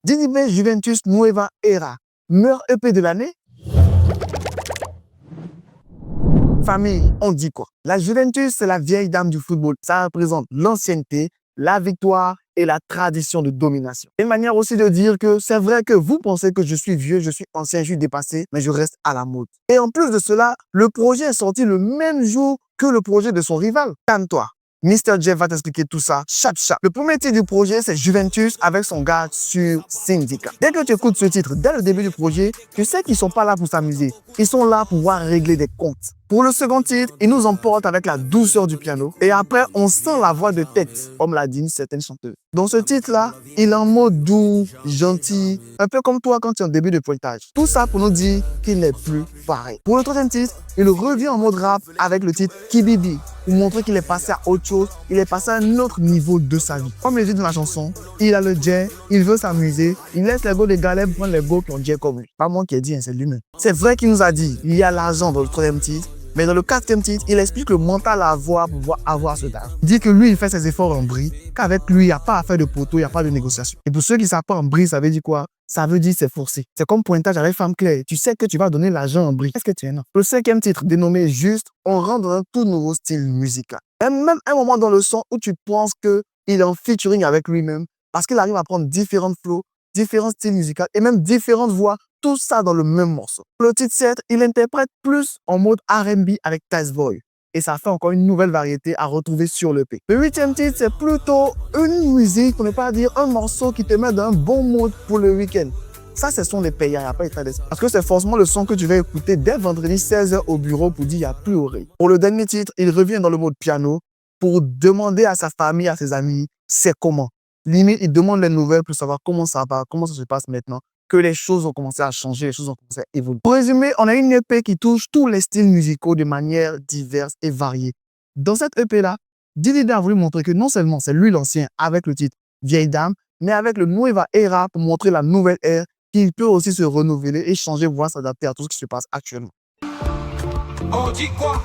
Didi Juventus Nueva Era, meilleur EP de l'année. Famille, on dit quoi? La Juventus, c'est la vieille dame du football. Ça représente l'ancienneté, la victoire et la tradition de domination. Une manière aussi de dire que c'est vrai que vous pensez que je suis vieux, je suis ancien, je suis dépassé, mais je reste à la mode. Et en plus de cela, le projet est sorti le même jour que le projet de son rival. Calme-toi. Mr. Jeff va t'expliquer tout ça, chap. Le premier titre du projet, c'est Juventus avec son gars sur Syndicat. Dès que tu écoutes ce titre, dès le début du projet, tu sais qu'ils ne sont pas là pour s'amuser. Ils sont là pour pouvoir régler des comptes. Pour le second titre, il nous emporte avec la douceur du piano. Et après, on sent la voix de tête, comme l'a dit une certaine chanteuse. Dans ce titre-là, il est en mode doux, gentil, un peu comme toi quand tu es en début de pointage. Tout ça pour nous dire qu'il n'est plus pareil. Pour le troisième titre, il revient en mode rap avec le titre Kibibi, pour montrer qu'il est passé à autre chose, il est passé à un autre niveau de sa vie. Comme le dit dans la chanson, il a le jet, il veut s'amuser, il laisse les go des galets prendre les go qui ont jet comme lui. Pas moi qui ai dit, c'est lui-même. C'est vrai qu'il nous a dit, il y a l'argent dans le troisième titre, mais dans le quatrième titre, il explique le mental à avoir pour pouvoir avoir ce taf. Il dit que lui, il fait ses efforts en bris, qu'avec lui, il n'y a pas à faire de poteau, il n'y a pas de négociation. Et pour ceux qui ne savent pas en bris, ça veut dire quoi? Ça veut dire c'est forcé. C'est comme pointage avec femme claire. Tu sais que tu vas donner l'argent en bris. Est-ce que tu es non? Le cinquième titre, dénommé Juste, on rentre dans un tout nouveau style musical. Et même un moment dans le son où tu penses qu'il est en featuring avec lui-même, parce qu'il arrive à prendre différents flows, différents styles musicaux et même différentes voix, tout ça dans le même morceau. Le titre 7, il interprète plus en mode R&B avec Taste Boy. Et ça fait encore une nouvelle variété à retrouver sur l'EP. Le huitième titre, c'est plutôt une musique, pour ne pas dire un morceau qui te met dans un bon mood pour le week-end. Ça, ce sont les payants, il n'y a pas d'état d'esprit. Parce que c'est forcément le son que tu vas écouter dès vendredi 16h au bureau pour dire il n'y a plus oreille. Pour le dernier titre, il revient dans le mode piano pour demander à sa famille, à ses amis, c'est comment. Limite, il demande les nouvelles pour savoir comment ça va, comment ça se passe maintenant, que les choses ont commencé à changer, les choses ont commencé à évoluer. Pour résumer, on a une EP qui touche tous les styles musicaux de manière diverse et variée. Dans cette EP-là, Didi a voulu montrer que non seulement c'est lui l'ancien avec le titre Vieille Dame, mais avec le Nueva Era pour montrer la nouvelle ère qu'il peut aussi se renouveler et changer, voire s'adapter à tout ce qui se passe actuellement. On dit quoi?